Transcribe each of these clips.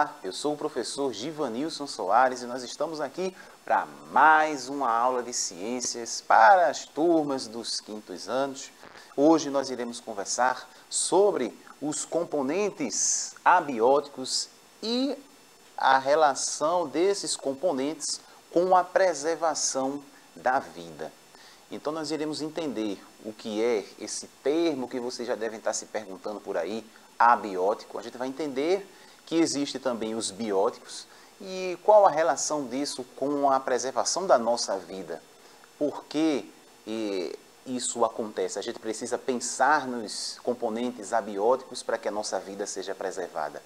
Olá, eu sou o professor Givanilson Soares e nós estamos aqui para mais uma aula de ciências para as turmas dos quintos anos. Hoje nós iremos conversar sobre os componentes abióticos e a relação desses componentes com a preservação da vida. Então nós iremos entender o que é esse termo que vocês já devem estar se perguntando por aí, abiótico. A gente vai entender que existe também os bióticos e qual a relação disso com a preservação da nossa vida. Por que isso acontece? A gente precisa pensar nos componentes abióticos para que a nossa vida seja preservada.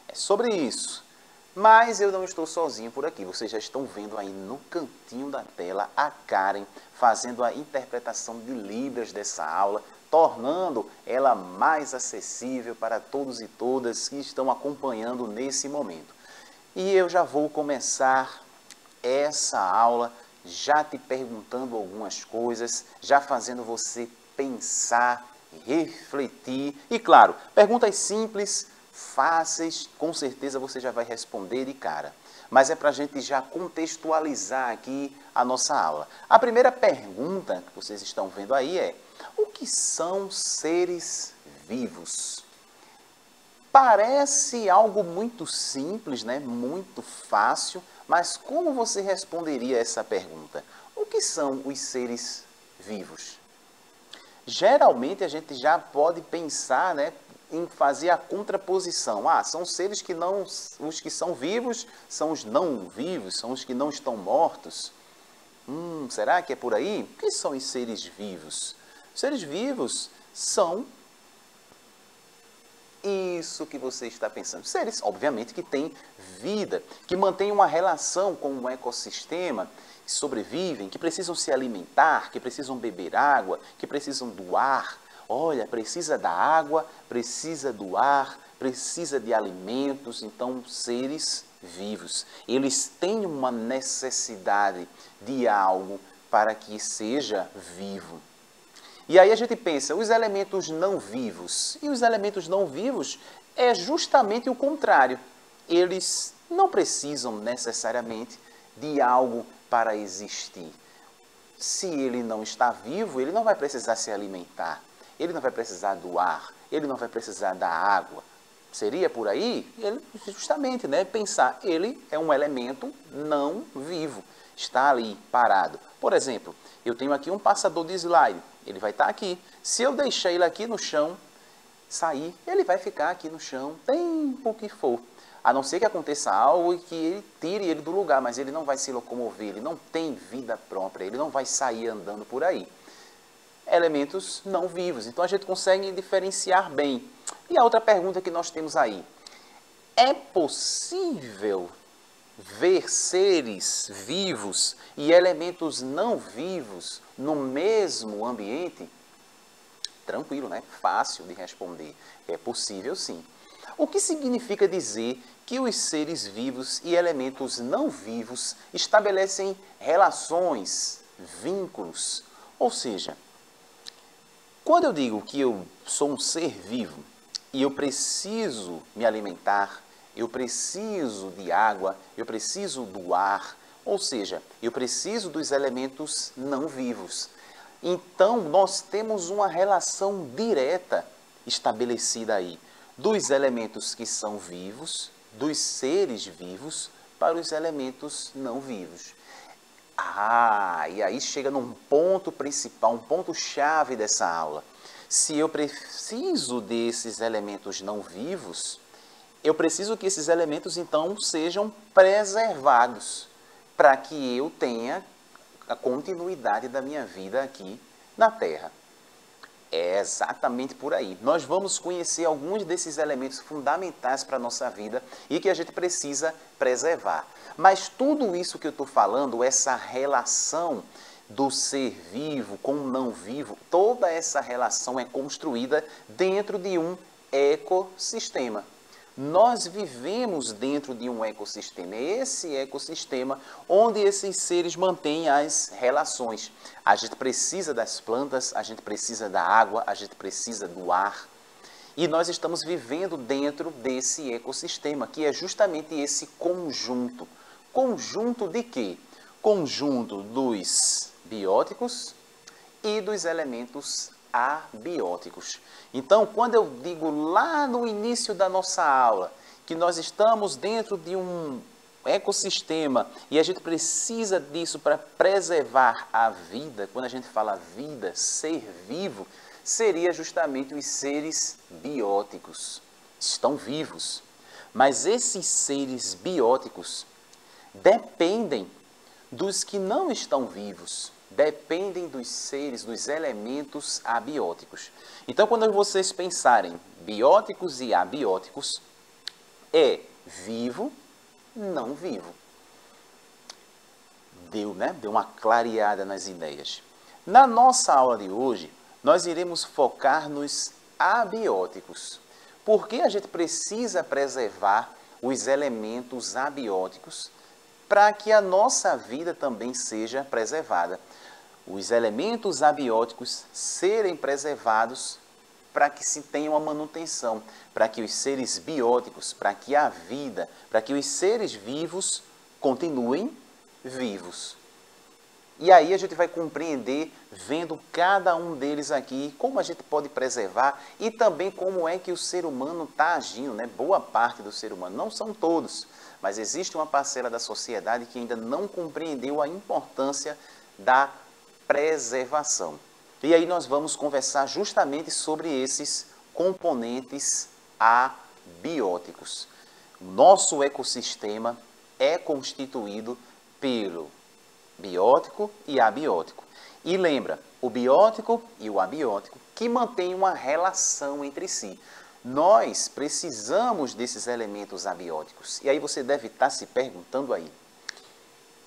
É sobre isso. Mas eu não estou sozinho por aqui. Vocês já estão vendo aí no cantinho da tela a Karen fazendo a interpretação de Libras dessa aula, tornando ela mais acessível para todos e todas que estão acompanhando nesse momento. E eu já vou começar essa aula já te perguntando algumas coisas, já fazendo você pensar, refletir. E claro, perguntas simples, fáceis, com certeza você já vai responder de cara. Mas é para a gente já contextualizar aqui a nossa aula. A primeira pergunta que vocês estão vendo aí é: o que são seres vivos? Parece algo muito simples, né? Muito fácil, mas como você responderia essa pergunta? O que são os seres vivos? Geralmente a gente já pode pensar, né, em fazer a contraposição. São seres que não, os que são vivos são os não vivos, são os que não estão mortos. Será que é por aí? O que são os seres vivos? Os seres vivos são isso que você está pensando. Seres, obviamente, que têm vida, que mantêm uma relação com o ecossistema, que sobrevivem, que precisam se alimentar, que precisam beber água, que precisam do ar. Olha, precisa da água, precisa do ar, precisa de alimentos. Então, seres vivos. Eles têm uma necessidade de algo para que seja vivo. E aí a gente pensa, os elementos não vivos. E os elementos não vivos é justamente o contrário. Eles não precisam necessariamente de algo para existir. Se ele não está vivo, ele não vai precisar se alimentar. Ele não vai precisar do ar, ele não vai precisar da água. Seria por aí? Ele, justamente, né, pensar, ele é um elemento não vivo, está ali parado. Por exemplo, eu tenho aqui um passador de slide, ele vai estar aqui. Se eu deixar ele aqui no chão, sair, ele vai ficar aqui no chão, tempo que for. A não ser que aconteça algo e que ele tire ele do lugar, mas ele não vai se locomover, ele não tem vida própria, ele não vai sair andando por aí. Elementos não vivos. Então a gente consegue diferenciar bem. E a outra pergunta que nós temos aí: é possível ver seres vivos e elementos não vivos no mesmo ambiente? Tranquilo, né? Fácil de responder. É possível, sim. O que significa dizer que os seres vivos e elementos não vivos estabelecem relações, vínculos? Ou seja, quando eu digo que eu sou um ser vivo e eu preciso me alimentar, eu preciso de água, eu preciso do ar, ou seja, eu preciso dos elementos não vivos. Então, nós temos uma relação direta estabelecida aí dos elementos que são vivos, dos seres vivos, para os elementos não vivos. E aí chega num ponto principal, um ponto-chave dessa aula. Se eu preciso desses elementos não vivos, eu preciso que esses elementos, então, sejam preservados, para que eu tenha a continuidade da minha vida aqui na Terra. É exatamente por aí. Nós vamos conhecer alguns desses elementos fundamentais para a nossa vida e que a gente precisa preservar. Mas tudo isso que eu estou falando, essa relação do ser vivo com o não vivo, toda essa relação é construída dentro de um ecossistema. Nós vivemos dentro de um ecossistema, é esse ecossistema onde esses seres mantêm as relações. A gente precisa das plantas, a gente precisa da água, a gente precisa do ar. E nós estamos vivendo dentro desse ecossistema, que é justamente esse conjunto. Conjunto de quê? Conjunto dos bióticos e dos elementos abióticos. Então, quando eu digo lá no início da nossa aula, que nós estamos dentro de um ecossistema e a gente precisa disso para preservar a vida, quando a gente fala vida, ser vivo, seria justamente os seres bióticos. Estão vivos. Mas esses seres bióticos dependem dos que não estão vivos, dependem dos seres, dos elementos abióticos. Então, quando vocês pensarem bióticos e abióticos, é vivo, não vivo. Deu, né? Deu uma clareada nas ideias. Na nossa aula de hoje, nós iremos focar nos abióticos. Por que a gente precisa preservar os elementos abióticos para que a nossa vida também seja preservada? Os elementos abióticos serem preservados para que se tenha uma manutenção, para que os seres bióticos, para que a vida, para que os seres vivos continuem vivos. E aí a gente vai compreender, vendo cada um deles aqui, como a gente pode preservar e também como é que o ser humano está agindo, né? Boa parte do ser humano, não são todos, mas existe uma parcela da sociedade que ainda não compreendeu a importância da preservação. E aí nós vamos conversar justamente sobre esses componentes abióticos. O nosso ecossistema é constituído pelo biótico e abiótico. E lembra, o biótico e o abiótico que mantêm uma relação entre si. Nós precisamos desses elementos abióticos. E aí você deve estar se perguntando aí,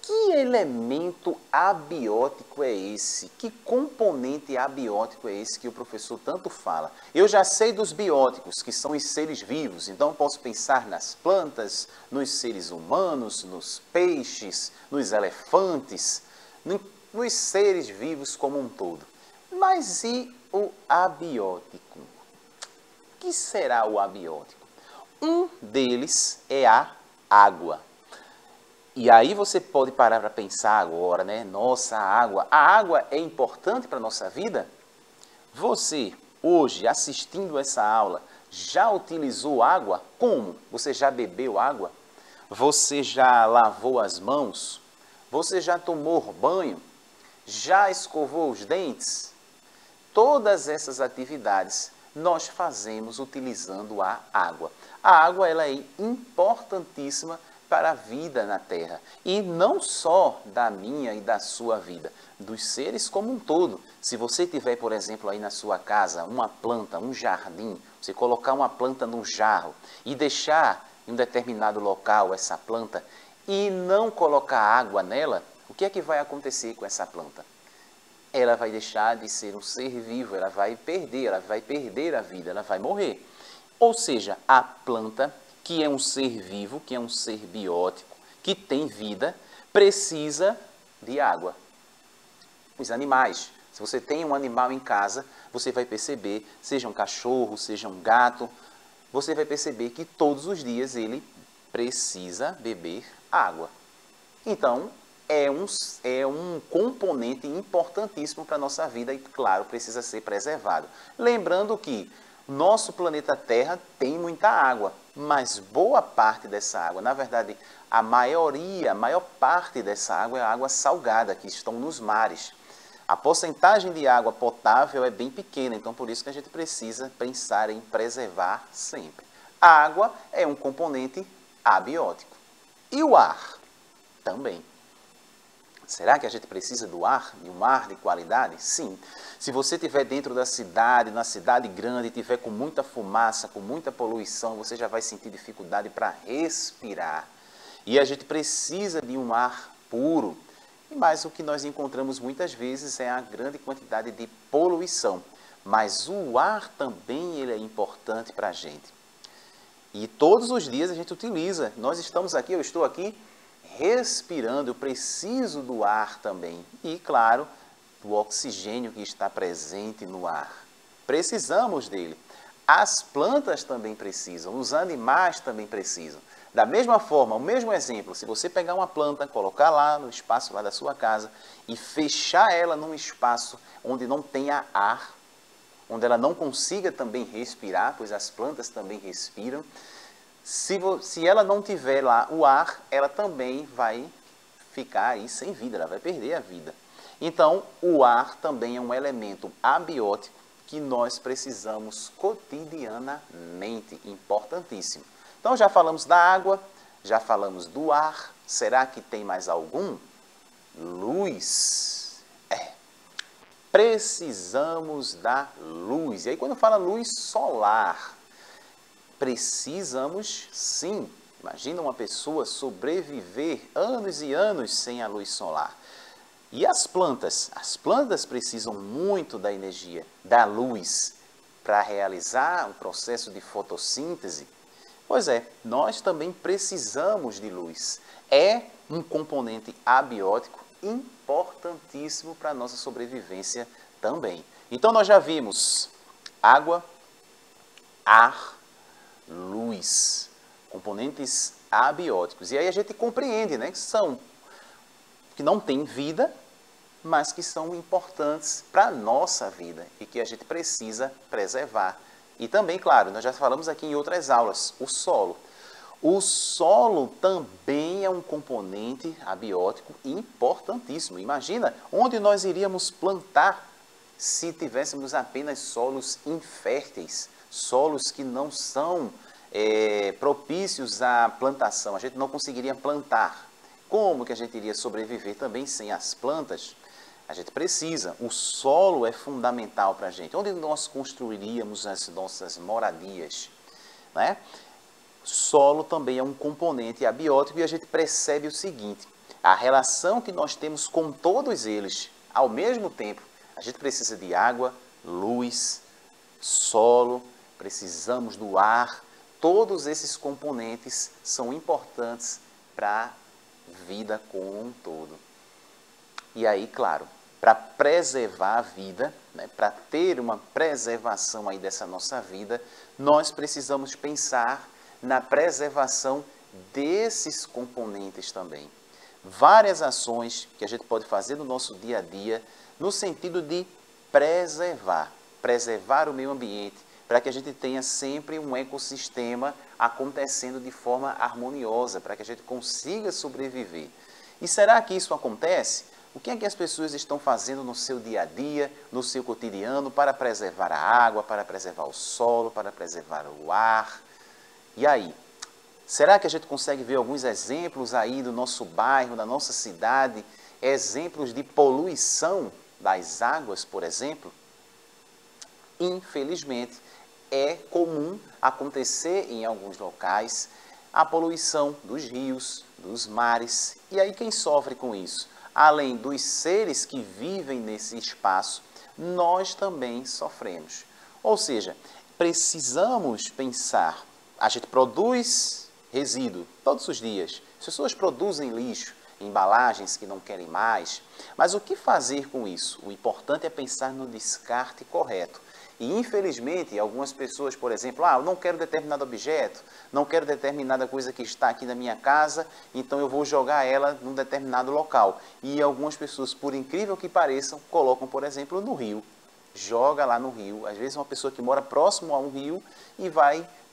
que elemento abiótico é esse? Que componente abiótico é esse que o professor tanto fala? Eu já sei dos bióticos, que são os seres vivos, então posso pensar nas plantas, nos seres humanos, nos peixes, nos elefantes, nos seres vivos como um todo. Mas e o abiótico? O que será o abiótico? Um deles é a água. E aí você pode parar para pensar agora, né? Nossa, a água é importante para a nossa vida? Você, hoje, assistindo essa aula, já utilizou água? Como? Você já bebeu água? Você já lavou as mãos? Você já tomou banho? Já escovou os dentes? Todas essas atividades nós fazemos utilizando a água. A água ela é importantíssima para a vida na Terra. E não só da minha e da sua vida, dos seres como um todo. Se você tiver, por exemplo, aí na sua casa uma planta, um jardim, você colocar uma planta num jarro e deixar em um determinado local essa planta e não colocar água nela, o que é que vai acontecer com essa planta? Ela vai deixar de ser um ser vivo, ela vai perder a vida, ela vai morrer. Ou seja, a planta, que é um ser vivo, que é um ser biótico, que tem vida, precisa de água. Os animais, se você tem um animal em casa, você vai perceber, seja um cachorro, seja um gato, você vai perceber que todos os dias ele precisa beber água. Então, é um componente importantíssimo para a nossa vida e, claro, precisa ser preservado. Lembrando que nosso planeta Terra tem muita água, mas boa parte dessa água, na verdade, a maior parte dessa água é água salgada, que estão nos mares. A porcentagem de água potável é bem pequena, então por isso que a gente precisa pensar em preservar sempre. A água é um componente abiótico. E o ar? Também. Será que a gente precisa do ar, de um ar de qualidade? Sim. Se você estiver dentro da cidade, na cidade grande, estiver com muita fumaça, com muita poluição, você já vai sentir dificuldade para respirar. E a gente precisa de um ar puro. Mas o que nós encontramos muitas vezes é a grande quantidade de poluição. Mas o ar também ele é importante para a gente. E todos os dias a gente utiliza. Nós estamos aqui, eu estou aqui, respirando, eu preciso do ar também. E, claro, do oxigênio que está presente no ar. Precisamos dele. as plantas também precisam, os animais também precisam. Da mesma forma, o mesmo exemplo, se você pegar uma planta, colocar lá no espaço lá da sua casa e fechar ela num espaço onde não tenha ar, onde ela não consiga também respirar, pois as plantas também respiram, se ela não tiver lá o ar, ela também vai ficar aí sem vida, ela vai perder a vida. Então, o ar também é um elemento abiótico que nós precisamos cotidianamente, importantíssimo. Então, já falamos da água, já falamos do ar. Será que tem mais algum? Luz. Precisamos da luz. E aí, quando fala luz solar, precisamos sim. Imagina uma pessoa sobreviver anos e anos sem a luz solar. E as plantas? As plantas precisam muito da energia, da luz, para realizar o processo de fotossíntese. Pois é, nós também precisamos de luz. É um componente abiótico importantíssimo para a nossa sobrevivência também. Então, nós já vimos água, ar, luz, componentes abióticos. E aí a gente compreende, né, que não têm vida, mas que são importantes para a nossa vida e que a gente precisa preservar. E também, claro, nós já falamos aqui em outras aulas, o solo. O solo também é um componente abiótico importantíssimo. Imagina onde nós iríamos plantar se tivéssemos apenas solos inférteis, solos que não são propícios à plantação. A gente não conseguiria plantar. Como que a gente iria sobreviver também sem as plantas? A gente precisa, o solo é fundamental para a gente. Onde nós construiríamos as nossas moradias? Né? Solo também é um componente abiótico e a gente percebe o seguinte, a relação que nós temos com todos eles, ao mesmo tempo, a gente precisa de água, luz, solo, precisamos do ar, todos esses componentes são importantes para a vida como um todo. E aí, claro, para preservar a vida, né, para ter uma preservação aí dessa nossa vida, nós precisamos pensar na preservação desses componentes também. Várias ações que a gente pode fazer no nosso dia a dia no sentido de preservar o meio ambiente, para que a gente tenha sempre um ecossistema acontecendo de forma harmoniosa, para que a gente consiga sobreviver. E será que isso acontece? O que é que as pessoas estão fazendo no seu dia a dia, no seu cotidiano, para preservar a água, para preservar o solo, para preservar o ar? E aí? Será que a gente consegue ver alguns exemplos aí do nosso bairro, da nossa cidade, exemplos de poluição das águas, por exemplo? Infelizmente, é comum acontecer em alguns locais a poluição dos rios, dos mares. E aí quem sofre com isso? Além dos seres que vivem nesse espaço, nós também sofremos. Ou seja, precisamos pensar, a gente produz resíduo todos os dias, as pessoas produzem lixo, embalagens que não querem mais, mas o que fazer com isso? O importante é pensar no descarte correto. E, infelizmente, algumas pessoas, por exemplo, eu não quero determinado objeto, não quero determinada coisa que está aqui na minha casa, então eu vou jogar ela num determinado local. E algumas pessoas, por incrível que pareçam, colocam, por exemplo, no rio. Joga lá no rio. Às vezes uma pessoa que mora próximo a um rio e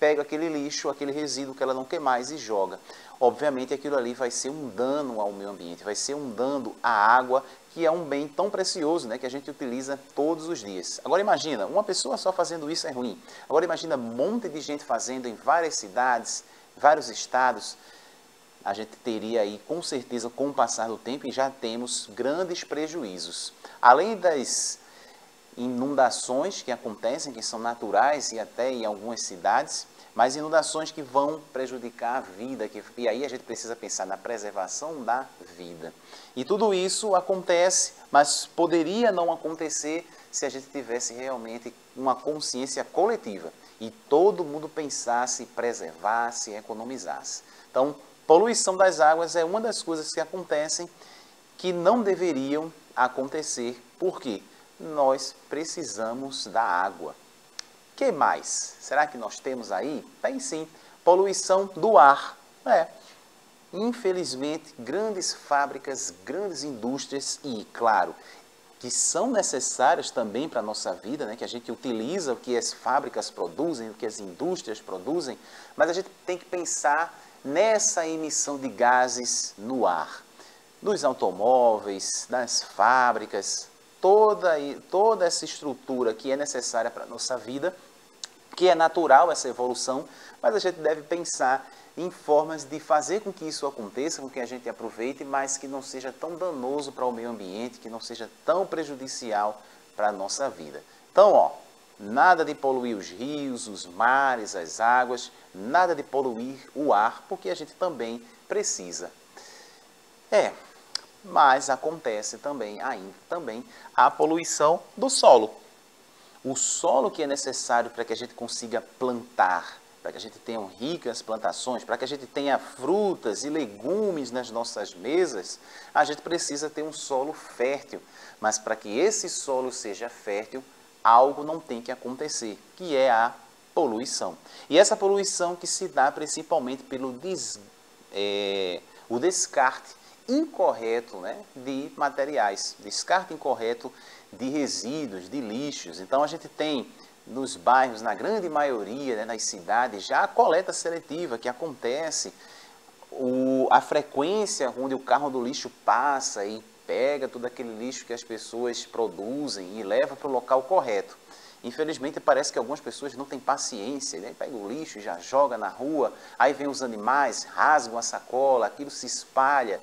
pega aquele lixo, aquele resíduo que ela não quer mais e joga. Obviamente aquilo ali vai ser um dano ao meio ambiente, vai ser um dano à água, que é um bem tão precioso, né, que a gente utiliza todos os dias. Agora imagina, uma pessoa só fazendo isso é ruim. Agora imagina um monte de gente fazendo em várias cidades, vários estados. A gente teria aí, com certeza, com o passar do tempo, e já temos grandes prejuízos. Além das inundações que acontecem, que são naturais e até em algumas cidades, mas inundações que vão prejudicar a vida, e aí a gente precisa pensar na preservação da vida. E tudo isso acontece, mas poderia não acontecer se a gente tivesse realmente uma consciência coletiva e todo mundo pensasse, preservasse, economizasse. Então, poluição das águas é uma das coisas que acontecem que não deveriam acontecer. Por quê? Nós precisamos da água. Que mais? Será que nós temos aí? Tem sim. Poluição do ar. Infelizmente, grandes fábricas, grandes indústrias e, claro, que são necessárias também para a nossa vida, né? Que a gente utiliza o que as fábricas produzem, o que as indústrias produzem, mas a gente tem que pensar nessa emissão de gases no ar, dos automóveis, das fábricas, toda essa estrutura que é necessária para a nossa vida, que é natural essa evolução, mas a gente deve pensar em formas de fazer com que isso aconteça, com que a gente aproveite, mas que não seja tão danoso para o meio ambiente, que não seja tão prejudicial para a nossa vida. Então, nada de poluir os rios, os mares, as águas, nada de poluir o ar, porque a gente também precisa. Mas acontece também a poluição do solo. O solo que é necessário para que a gente consiga plantar, para que a gente tenha ricas plantações, para que a gente tenha frutas e legumes nas nossas mesas, a gente precisa ter um solo fértil. Mas para que esse solo seja fértil, algo não tem que acontecer, que é a poluição. E essa poluição que se dá principalmente pelo o descarte incorreto, né, de materiais, descarte incorreto de resíduos, de lixos. Então a gente tem nos bairros, na grande maioria, né, nas cidades, já a coleta seletiva que acontece, a frequência onde o carro do lixo passa e pega todo aquele lixo que as pessoas produzem e leva para o local correto. Infelizmente, parece que algumas pessoas não têm paciência, né? Pega o lixo e já joga na rua, aí vem os animais, rasgam a sacola, aquilo se espalha.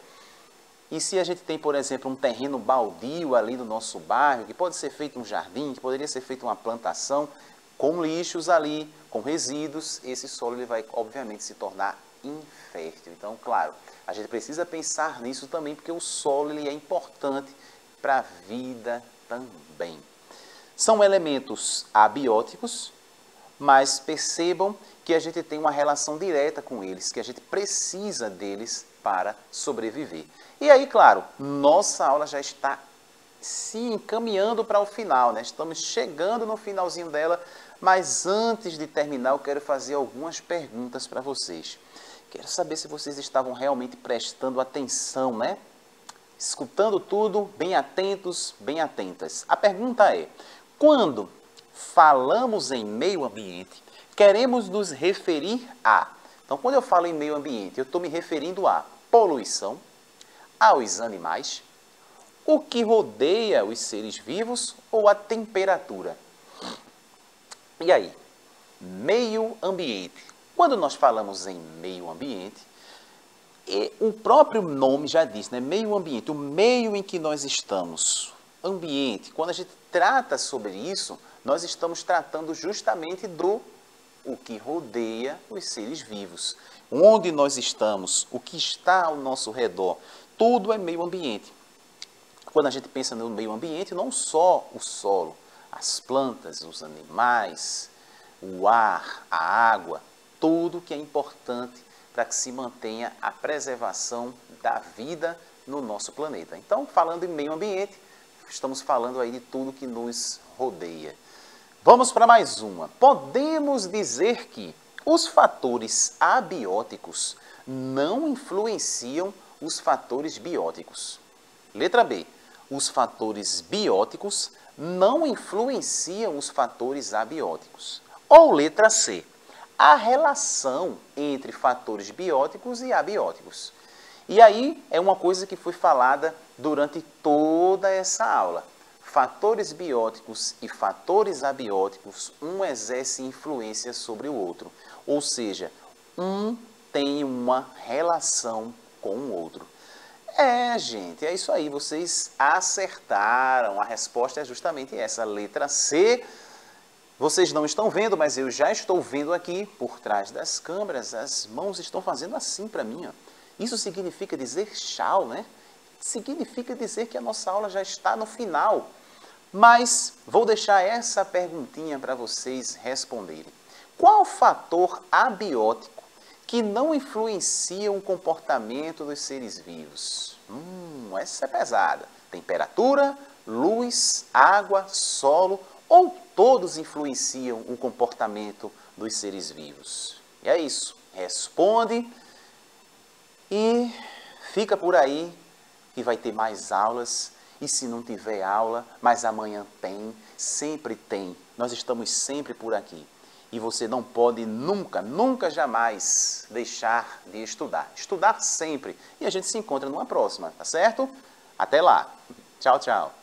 E se a gente tem, por exemplo, um terreno baldio ali no nosso bairro, que pode ser feito um jardim, que poderia ser feita uma plantação, com lixos ali, com resíduos, esse solo ele vai, obviamente, se tornar infértil. Então, claro, a gente precisa pensar nisso também, porque o solo ele é importante para a vida também. São elementos abióticos, mas percebam que a gente tem uma relação direta com eles, que a gente precisa deles para sobreviver. E aí, claro, nossa aula já está se encaminhando para o final, né? Estamos chegando no finalzinho dela, mas antes de terminar eu quero fazer algumas perguntas para vocês. Quero saber se vocês estavam realmente prestando atenção, né? Escutando tudo, bem atentos, bem atentas. A pergunta é, quando falamos em meio ambiente, queremos nos referir a... Então, quando eu falo em meio ambiente, eu estou me referindo a poluição, aos animais, o que rodeia os seres vivos ou a temperatura. E aí? Meio ambiente. Quando nós falamos em meio ambiente, o próprio nome já diz, né? Meio ambiente, o meio em que nós estamos. Ambiente, quando a gente trata sobre isso, nós estamos tratando justamente do o que rodeia os seres vivos. Onde nós estamos, o que está ao nosso redor, tudo é meio ambiente. Quando a gente pensa no meio ambiente, não só o solo, as plantas, os animais, o ar, a água, tudo que é importante para que se mantenha a preservação da vida no nosso planeta. Então, falando em meio ambiente, estamos falando aí de tudo que nos rodeia. Vamos para mais uma. Podemos dizer que os fatores abióticos não influenciam os fatores bióticos. Letra B. Os fatores bióticos não influenciam os fatores abióticos. Ou letra C. A relação entre fatores bióticos e abióticos. E aí é uma coisa que foi falada durante toda essa aula. Fatores bióticos e fatores abióticos, um exerce influência sobre o outro. Ou seja, um tem uma relação com o outro. Gente, é isso aí, vocês acertaram. A resposta é justamente essa, letra C. Vocês não estão vendo, mas eu já estou vendo aqui, por trás das câmeras, as mãos estão fazendo assim para mim. Ó. Isso significa dizer tchau, né? Significa dizer que a nossa aula já está no final. Mas vou deixar essa perguntinha para vocês responderem. Qual fator abiótico que não influencia o comportamento dos seres vivos? Essa é pesada. Temperatura, luz, água, solo ou todos influenciam o comportamento dos seres vivos. E é isso. Responde e fica por aí que vai ter mais aulas. E se não tiver aula, mas amanhã tem, sempre tem. Nós estamos sempre por aqui. E você não pode nunca, nunca jamais deixar de estudar. Estudar sempre. E a gente se encontra numa próxima, tá certo? Até lá. Tchau, tchau.